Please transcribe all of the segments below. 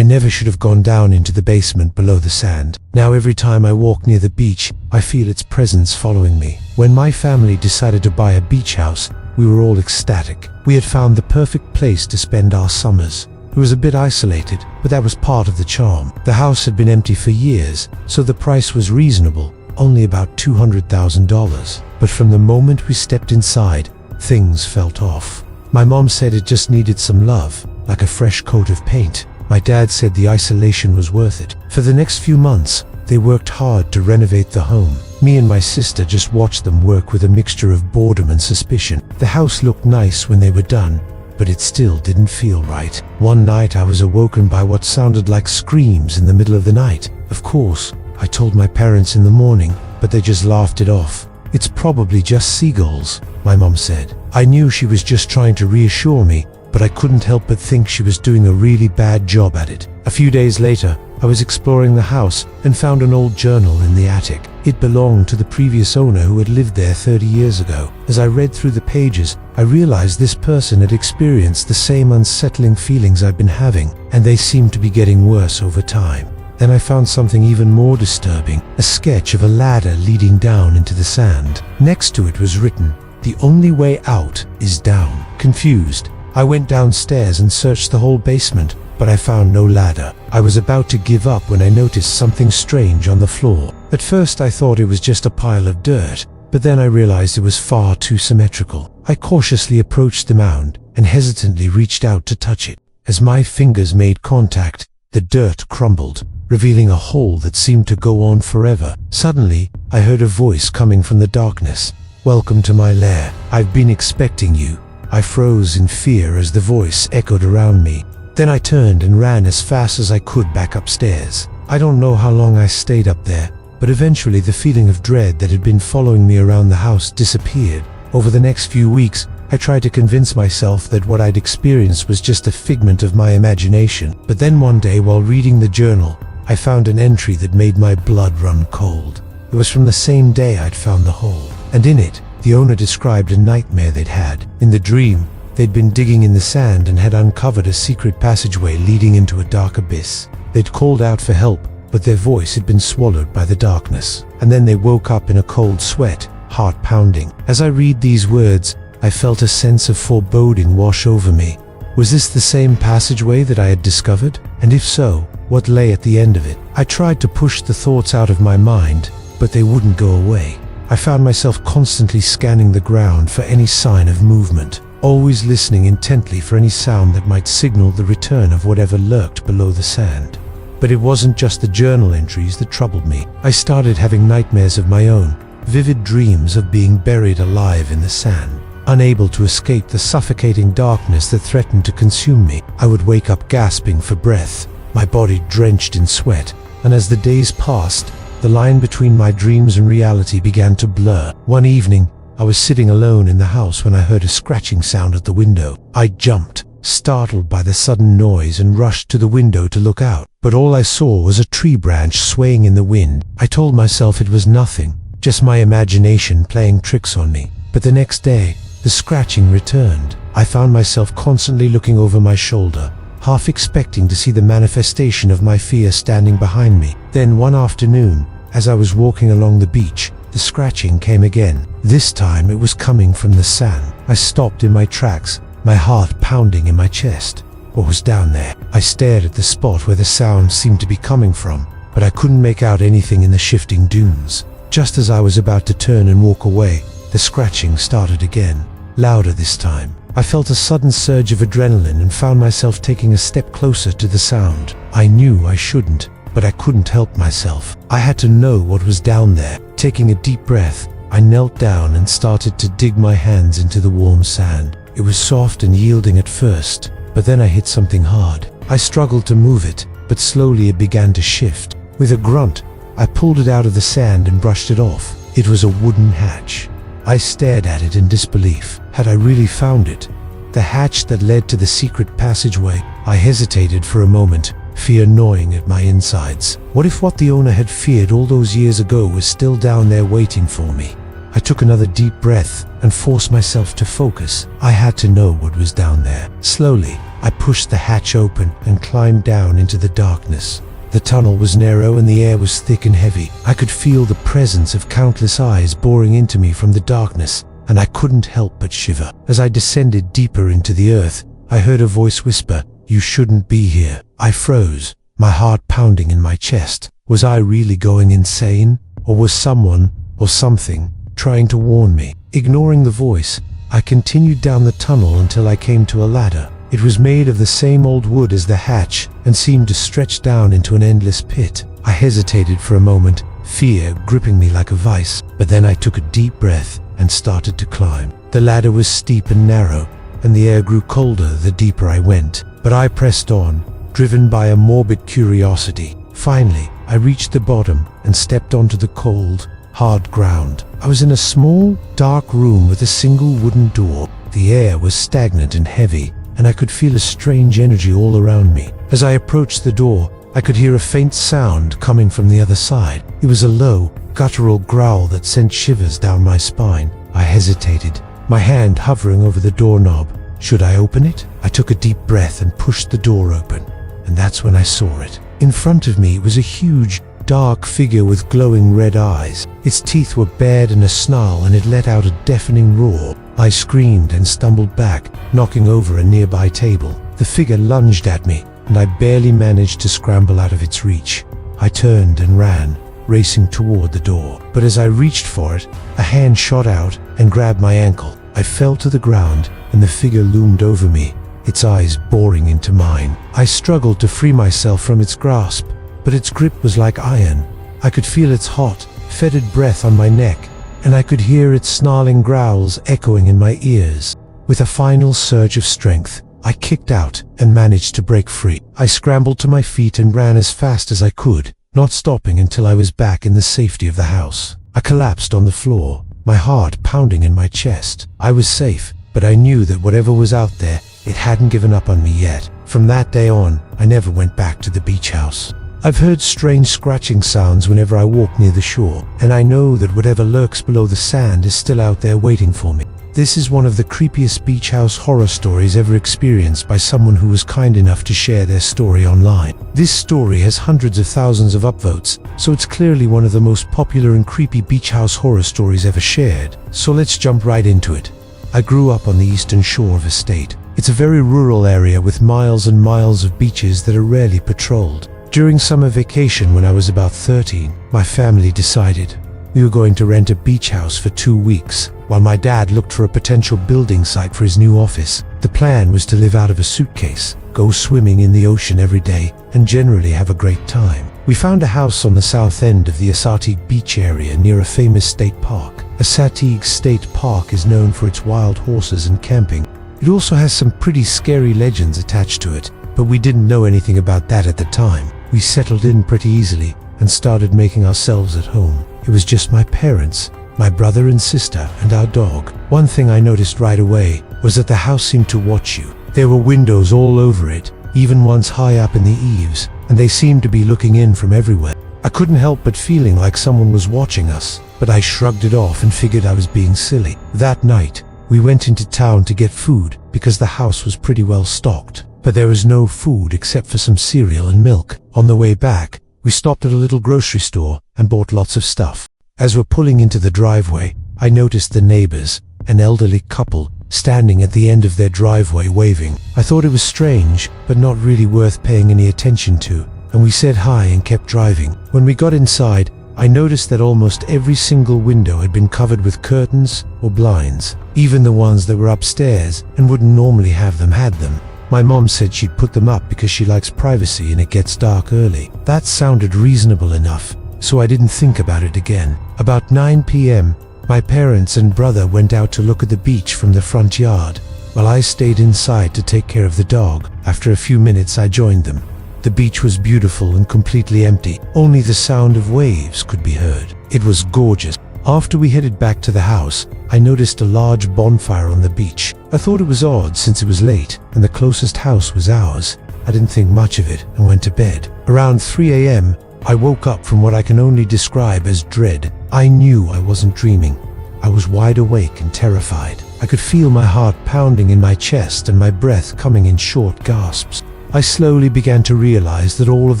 I never should have gone down into the basement below the sand. Now every time I walk near the beach, I feel its presence following me. When my family decided to buy a beach house, we were all ecstatic. We had found the perfect place to spend our summers. It was a bit isolated, but that was part of the charm. The house had been empty for years, so the price was reasonable, only about $200,000. But from the moment we stepped inside, things felt off. My mom said it just needed some love, like a fresh coat of paint. My dad said the isolation was worth it. For the next few months, they worked hard to renovate the home. Me and my sister just watched them work with a mixture of boredom and suspicion. The house looked nice when they were done, but it still didn't feel right. One night I was awoken by what sounded like screams in the middle of the night. Of course, I told my parents in the morning, but they just laughed it off. "It's probably just seagulls," my mom said. I knew she was just trying to reassure me, but I couldn't help but think she was doing a really bad job at it. A few days later, I was exploring the house and found an old journal in the attic. It belonged to the previous owner who had lived there 30 years ago. As I read through the pages, I realized this person had experienced the same unsettling feelings I'd been having, and they seemed to be getting worse over time. Then I found something even more disturbing, a sketch of a ladder leading down into the sand. Next to it was written, "The only way out is down." Confused, I went downstairs and searched the whole basement, but I found no ladder. I was about to give up when I noticed something strange on the floor. At first I thought it was just a pile of dirt, but then I realized it was far too symmetrical. I cautiously approached the mound and hesitantly reached out to touch it. As my fingers made contact, the dirt crumbled, revealing a hole that seemed to go on forever. Suddenly, I heard a voice coming from the darkness. "Welcome to my lair. I've been expecting you." I froze in fear as the voice echoed around me. Then I turned and ran as fast as I could back upstairs. I don't know how long I stayed up there, but eventually the feeling of dread that had been following me around the house disappeared. Over the next few weeks, I tried to convince myself that what I'd experienced was just a figment of my imagination. But then one day, while reading the journal, I found an entry that made my blood run cold. It was from the same day I'd found the hole, and in it, the owner described a nightmare they'd had. In the dream, they'd been digging in the sand and had uncovered a secret passageway leading into a dark abyss. They'd called out for help, but their voice had been swallowed by the darkness. And then they woke up in a cold sweat, heart pounding. As I read these words, I felt a sense of foreboding wash over me. Was this the same passageway that I had discovered? And if so, what lay at the end of it? I tried to push the thoughts out of my mind, but they wouldn't go away. I found myself constantly scanning the ground for any sign of movement, always listening intently for any sound that might signal the return of whatever lurked below the sand. But it wasn't just the journal entries that troubled me. I started having nightmares of my own, vivid dreams of being buried alive in the sand, unable to escape the suffocating darkness that threatened to consume me. I would wake up gasping for breath, my body drenched in sweat, and as the days passed, the line between my dreams and reality began to blur. One evening, I was sitting alone in the house when I heard a scratching sound at the window. I jumped, startled by the sudden noise, and rushed to the window to look out. But all I saw was a tree branch swaying in the wind. I told myself it was nothing, just my imagination playing tricks on me. But the next day, the scratching returned. I found myself constantly looking over my shoulder, half expecting to see the manifestation of my fear standing behind me. Then one afternoon, as I was walking along the beach, the scratching came again. This time it was coming from the sand. I stopped in my tracks, my heart pounding in my chest. What was down there? I stared at the spot where the sound seemed to be coming from, but I couldn't make out anything in the shifting dunes. Just as I was about to turn and walk away, the scratching started again, louder this time. I felt a sudden surge of adrenaline and found myself taking a step closer to the sound. I knew I shouldn't, but I couldn't help myself. I had to know what was down there. Taking a deep breath, I knelt down and started to dig my hands into the warm sand. It was soft and yielding at first, but then I hit something hard. I struggled to move it, but slowly it began to shift. With a grunt, I pulled it out of the sand and brushed it off. It was a wooden hatch. I stared at it in disbelief. Had I really found it? The hatch that led to the secret passageway? I hesitated for a moment, fear gnawing at my insides. What if what the owner had feared all those years ago was still down there waiting for me? I took another deep breath and forced myself to focus. I had to know what was down there. Slowly, I pushed the hatch open and climbed down into the darkness. The tunnel was narrow and the air was thick and heavy. I could feel the presence of countless eyes boring into me from the darkness, and I couldn't help but shiver. As I descended deeper into the earth, I heard a voice whisper, "You shouldn't be here." I froze, my heart pounding in my chest. Was I really going insane? Or was someone, or something, trying to warn me? Ignoring the voice, I continued down the tunnel until I came to a ladder. It was made of the same old wood as the hatch and seemed to stretch down into an endless pit. I hesitated for a moment, fear gripping me like a vice, but then I took a deep breath and started to climb. The ladder was steep and narrow, and the air grew colder the deeper I went, but I pressed on, driven by a morbid curiosity. Finally, I reached the bottom and stepped onto the cold, hard ground. I was in a small, dark room with a single wooden door. The air was stagnant and heavy, and I could feel a strange energy all around me. As I approached the door, I could hear a faint sound coming from the other side. It was a low, guttural growl that sent shivers down my spine. I hesitated, my hand hovering over the doorknob. Should I open it? I took a deep breath and pushed the door open, and that's when I saw it. In front of me was a huge, dark figure with glowing red eyes. Its teeth were bared in a snarl and it let out a deafening roar. I screamed and stumbled back, knocking over a nearby table. The figure lunged at me, and I barely managed to scramble out of its reach. I turned and ran, racing toward the door. But as I reached for it, a hand shot out and grabbed my ankle. I fell to the ground, and the figure loomed over me, its eyes boring into mine. I struggled to free myself from its grasp, but its grip was like iron. I could feel its hot, fetid breath on my neck, and I could hear its snarling growls echoing in my ears. With a final surge of strength, I kicked out and managed to break free. I scrambled to my feet and ran as fast as I could, not stopping until I was back in the safety of the house. I collapsed on the floor, my heart pounding in my chest. I was safe, but I knew that whatever was out there, it hadn't given up on me yet. From that day on, I never went back to the beach house. I've heard strange scratching sounds whenever I walk near the shore, and I know that whatever lurks below the sand is still out there waiting for me. This is one of the creepiest beach house horror stories ever experienced by someone who was kind enough to share their story online. This story has hundreds of thousands of upvotes, so it's clearly one of the most popular and creepy beach house horror stories ever shared. So let's jump right into it. I grew up on the eastern shore of a state. It's a very rural area with miles and miles of beaches that are rarely patrolled. During summer vacation when I was about 13, my family decided we were going to rent a beach house for 2 weeks, while my dad looked for a potential building site for his new office. The plan was to live out of a suitcase, go swimming in the ocean every day, and generally have a great time. We found a house on the south end of the 𝗢𝗂𝗄𝗂 beach area near a famous state park. 𝗢𝗂𝗄𝗂 State Park is known for its wild horses and camping. It also has some pretty scary legends attached to it, but we didn't know anything about that at the time. We settled in pretty easily and started making ourselves at home. It was just my parents, my brother and sister, and our dog. One thing I noticed right away was that the house seemed to watch you. There were windows all over it, even ones high up in the eaves, and they seemed to be looking in from everywhere. I couldn't help but feeling like someone was watching us, but I shrugged it off and figured I was being silly. That night, we went into town to get food because the house was pretty well stocked. But there was no food except for some cereal and milk. On the way back, we stopped at a little grocery store and bought lots of stuff. As we're pulling into the driveway, I noticed the neighbors, an elderly couple, standing at the end of their driveway waving. I thought it was strange, but not really worth paying any attention to, and we said hi and kept driving. When we got inside, I noticed that almost every single window had been covered with curtains or blinds. Even the ones that were upstairs and wouldn't normally have them had them. My mom said she'd put them up because she likes privacy and it gets dark early. That sounded reasonable enough, so I didn't think about it again. About 9 p.m., my parents and brother went out to look at the beach from the front yard, while I stayed inside to take care of the dog. After a few minutes, I joined them. The beach was beautiful and completely empty. Only the sound of waves could be heard. It was gorgeous. After we headed back to the house, I noticed a large bonfire on the beach. I thought it was odd since it was late and the closest house was ours. I didn't think much of it and went to bed. Around 3 a.m., I woke up from what I can only describe as dread. I knew I wasn't dreaming. I was wide awake and terrified. I could feel my heart pounding in my chest and my breath coming in short gasps. I slowly began to realize that all of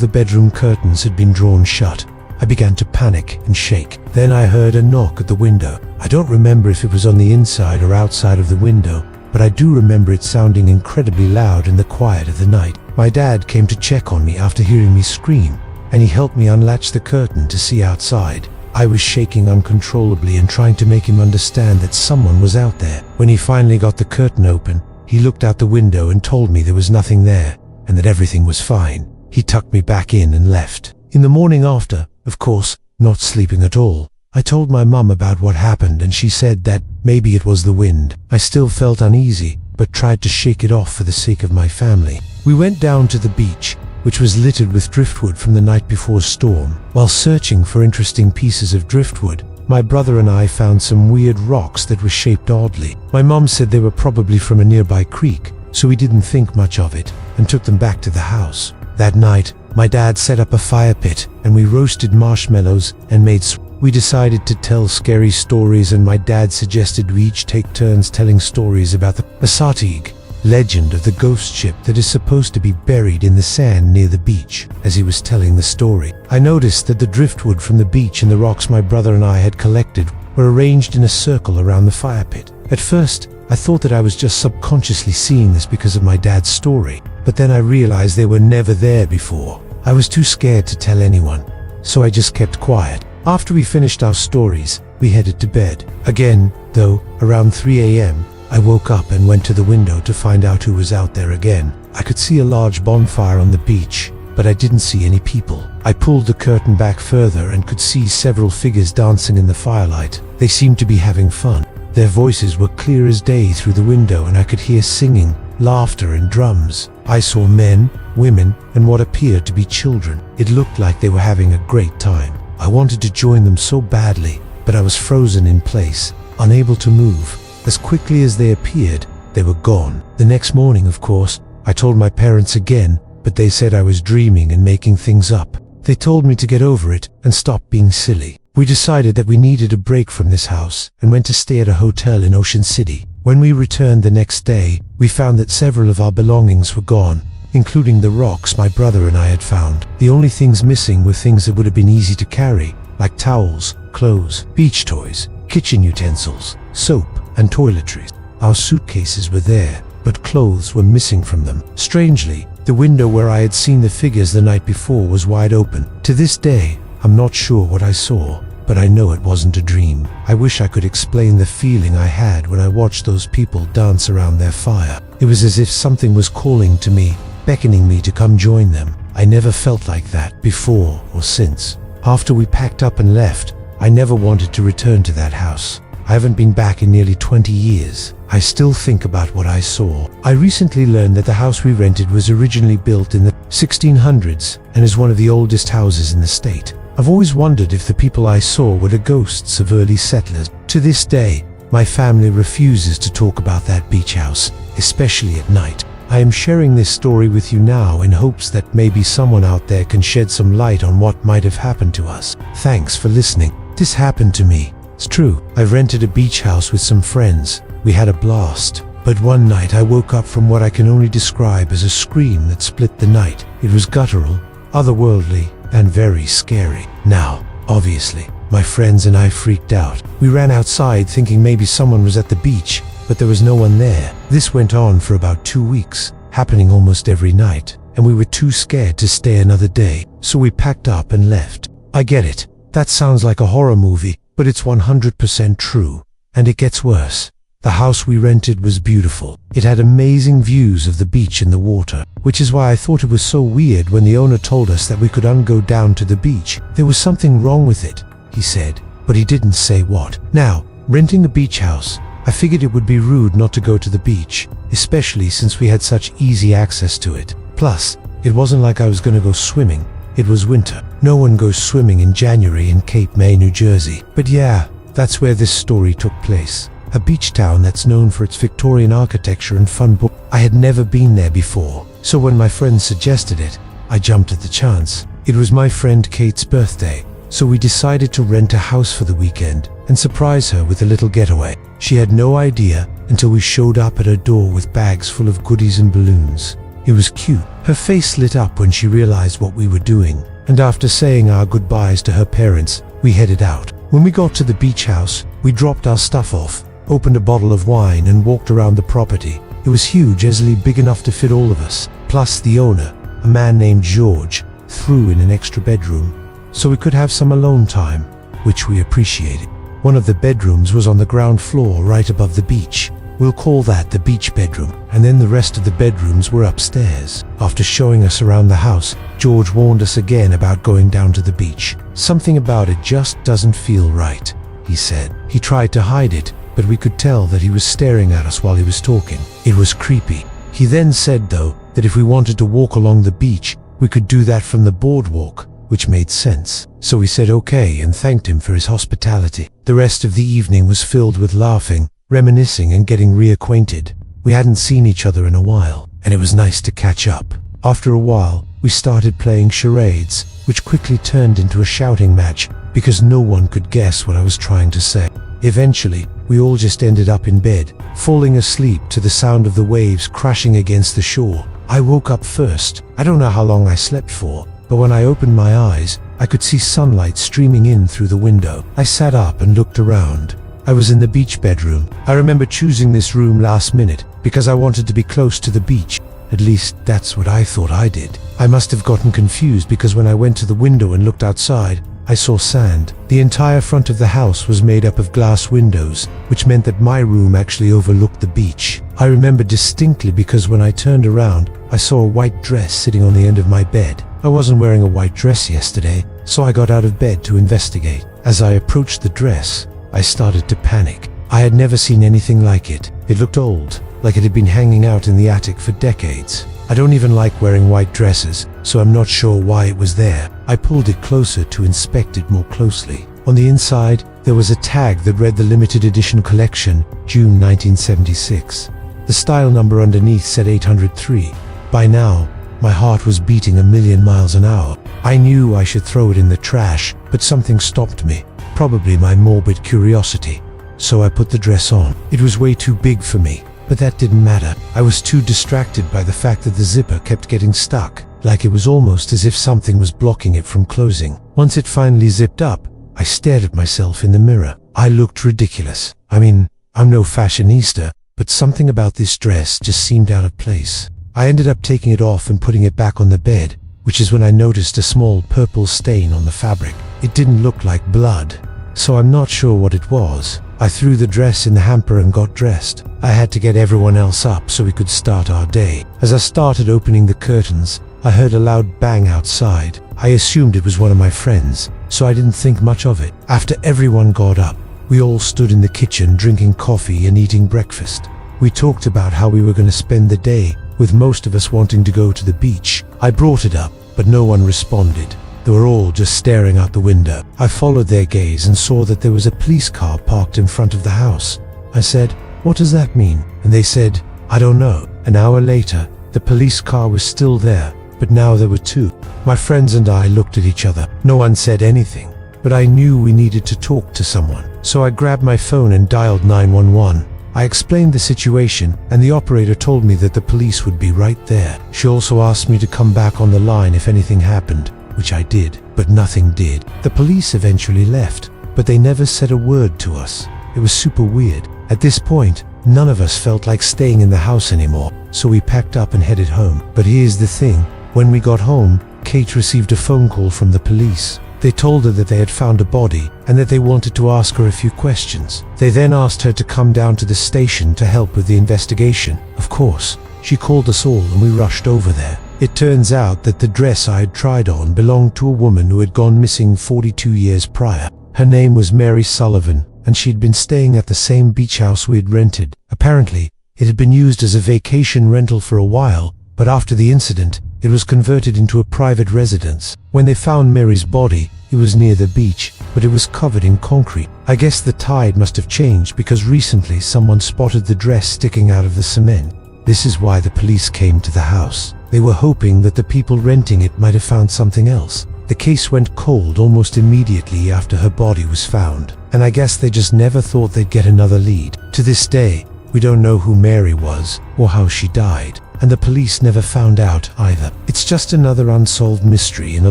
the bedroom curtains had been drawn shut. I began to panic and shake. Then I heard a knock at the window. I don't remember if it was on the inside or outside of the window, but I do remember it sounding incredibly loud in the quiet of the night. My dad came to check on me after hearing me scream, and he helped me unlatch the curtain to see outside. I was shaking uncontrollably and trying to make him understand that someone was out there. When he finally got the curtain open, he looked out the window and told me there was nothing there and that everything was fine. He tucked me back in and left. In the morning after, of course, not sleeping at all, I told my mum about what happened and she said that maybe it was the wind. I still felt uneasy, but tried to shake it off for the sake of my family. We went down to the beach, which was littered with driftwood from the night before's storm. While searching for interesting pieces of driftwood, my brother and I found some weird rocks that were shaped oddly. My mum said they were probably from a nearby creek, so we didn't think much of it and took them back to the house. That night, my dad set up a fire pit and we roasted marshmallows and made We decided to tell scary stories and my dad suggested we each take turns telling stories about the 𝗢𝗂𝗿 legend of the ghost ship that is supposed to be buried in the sand near the beach. As he was telling the story, I noticed that the driftwood from the beach and the rocks my brother and I had collected were arranged in a circle around the fire pit. At first, I thought that I was just subconsciously seeing this because of my dad's story, but then I realized they were never there before. I was too scared to tell anyone, so I just kept quiet. After we finished our stories, we headed to bed. Again, though, around 3 a.m., I woke up and went to the window to find out who was out there again. I could see a large bonfire on the beach, but I didn't see any people. I pulled the curtain back further and could see several figures dancing in the firelight. They seemed to be having fun. Their voices were clear as day through the window and I could hear singing, laughter and drums. I saw men, women, and what appeared to be children. It looked like they were having a great time. I wanted to join them so badly, but I was frozen in place, unable to move. As quickly as they appeared, they were gone. The next morning, of course, I told my parents again, but they said I was dreaming and making things up. They told me to get over it and stop being silly. We decided that we needed a break from this house and went to stay at a hotel in Ocean City. When we returned the next day, we found that several of our belongings were gone, including the rocks my brother and I had found. The only things missing were things that would have been easy to carry, like towels, clothes, beach toys, kitchen utensils, soap, and toiletries. Our suitcases were there, but clothes were missing from them. Strangely, the window where I had seen the figures the night before was wide open. To this day, I'm not sure what I saw, but I know it wasn't a dream. I wish I could explain the feeling I had when I watched those people dance around their fire. It was as if something was calling to me, beckoning me to come join them. I never felt like that before or since. After we packed up and left, I never wanted to return to that house. I haven't been back in nearly 20 years. I still think about what I saw. I recently learned that the house we rented was originally built in the 1600s and is one of the oldest houses in the state. I've always wondered if the people I saw were the ghosts of early settlers. To this day, my family refuses to talk about that beach house, especially at night. I am sharing this story with you now in hopes that maybe someone out there can shed some light on what might have happened to us. Thanks for listening. This happened to me. It's true. I rented a beach house with some friends. We had a blast. But one night I woke up from what I can only describe as a scream that split the night. It was guttural, otherworldly, and very scary. Now, obviously, my friends and I freaked out. We ran outside thinking maybe someone was at the beach, but there was no one there. This went on for about 2 weeks, happening almost every night, and we were too scared to stay another day, so we packed up and left. I get it. That sounds like a horror movie, but it's 100% true. And it gets worse. The house we rented was beautiful. It had amazing views of the beach and the water, which is why I thought it was so weird when the owner told us that we could go down to the beach. There was something wrong with it, he said, but he didn't say what. Now, renting a beach house, I figured it would be rude not to go to the beach, especially since we had such easy access to it. Plus, it wasn't like I was going to go swimming. It was winter. No one goes swimming in January in Cape May, New Jersey. But yeah, that's where this story took place. A beach town that's known for its Victorian architecture and fun book. I had never been there before, so when my friend suggested it, I jumped at the chance. It was my friend Kate's birthday, so we decided to rent a house for the weekend and surprise her with a little getaway. She had no idea until we showed up at her door with bags full of goodies and balloons. It was cute. Her face lit up when she realized what we were doing, and after saying our goodbyes to her parents, we headed out. When we got to the beach house, we dropped our stuff off, opened a bottle of wine and walked around the property. It was huge, easily big enough to fit all of us, plus the owner, a man named George, threw in an extra bedroom, so we could have some alone time, which we appreciated. One of the bedrooms was on the ground floor right above the beach. We'll call that the beach bedroom, and then the rest of the bedrooms were upstairs. After showing us around the house, George warned us again about going down to the beach. Something about it just doesn't feel right, he said. He tried to hide it, but we could tell that he was staring at us while he was talking. It was creepy. He then said, though, that if we wanted to walk along the beach, we could do that from the boardwalk, which made sense. So we said okay and thanked him for his hospitality. The rest of the evening was filled with laughing, reminiscing and getting reacquainted. We hadn't seen each other in a while, and it was nice to catch up. After a while, we started playing charades, which quickly turned into a shouting match because no one could guess what I was trying to say. Eventually, we all just ended up in bed, falling asleep to the sound of the waves crashing against the shore. I woke up first. I don't know how long I slept for, but when I opened my eyes, I could see sunlight streaming in through the window. I sat up and looked around. I was in the beach bedroom. I remember choosing this room last minute because I wanted to be close to the beach. At least that's what I thought I did. I must have gotten confused because when I went to the window and looked outside, I saw sand. The entire front of the house was made up of glass windows, which meant that my room actually overlooked the beach. I remember distinctly because when I turned around, I saw a white dress sitting on the end of my bed. I wasn't wearing a white dress yesterday, so I got out of bed to investigate. As I approached the dress, I started to panic. I had never seen anything like it. It looked old, like it had been hanging out in the attic for decades. I don't even like wearing white dresses, so I'm not sure why it was there. I pulled it closer to inspect it more closely. On the inside, there was a tag that read the limited edition collection, June 1976. The style number underneath said 803. By now, my heart was beating 1,000,000 miles an hour. I knew I should throw it in the trash, but something stopped me. Probably my morbid curiosity. So I put the dress on. It was way too big for me, but that didn't matter. I was too distracted by the fact that the zipper kept getting stuck, like it was almost as if something was blocking it from closing. Once it finally zipped up, I stared at myself in the mirror. I looked ridiculous. I mean, I'm no fashionista, but something about this dress just seemed out of place. I ended up taking it off and putting it back on the bed, which is when I noticed a small purple stain on the fabric. It didn't look like blood, so I'm not sure what it was. I threw the dress in the hamper and got dressed. I had to get everyone else up so we could start our day. As I started opening the curtains, I heard a loud bang outside. I assumed it was one of my friends, so I didn't think much of it. After everyone got up, we all stood in the kitchen drinking coffee and eating breakfast. We talked about how we were going to spend the day, with most of us wanting to go to the beach. I brought it up, but no one responded. They were all just staring out the window. I followed their gaze and saw that there was a police car parked in front of the house. I said, "What does that mean?" And they said, "I don't know." An hour later, the police car was still there, but now there were two. My friends and I looked at each other. No one said anything, but I knew we needed to talk to someone. So I grabbed my phone and dialed 911. I explained the situation, and the operator told me that the police would be right there. She also asked me to come back on the line if anything happened, which I did, but nothing did. The police eventually left, but they never said a word to us. It was super weird. At this point, none of us felt like staying in the house anymore, so we packed up and headed home. But here's the thing, when we got home, Kate received a phone call from the police. They told her that they had found a body and that they wanted to ask her a few questions. They then asked her to come down to the station to help with the investigation. Of course, she called us all and we rushed over there. It turns out that the dress I had tried on belonged to a woman who had gone missing 42 years prior. Her name was Mary Sullivan, and she'd been staying at the same beach house we had rented. Apparently, it had been used as a vacation rental for a while, but after the incident, it was converted into a private residence. When they found Mary's body, it was near the beach, but it was covered in concrete. I guess the tide must have changed because recently someone spotted the dress sticking out of the cement. This is why the police came to the house. They were hoping that the people renting it might have found something else. The case went cold almost immediately after her body was found, and I guess they just never thought they'd get another lead. To this day, We don't know who Mary was or how she died, and the police never found out either. It's just another unsolved mystery in a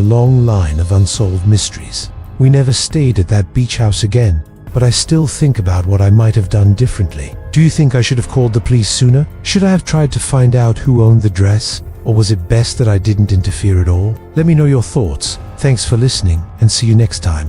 long line of unsolved mysteries. We never stayed at that beach house again, but I still think about what I might have done differently. Do you think I should have called the police sooner? Should I have tried to find out who owned the dress? Or was it best that I didn't interfere at all? Let me know your thoughts. Thanks for listening, and see you next time.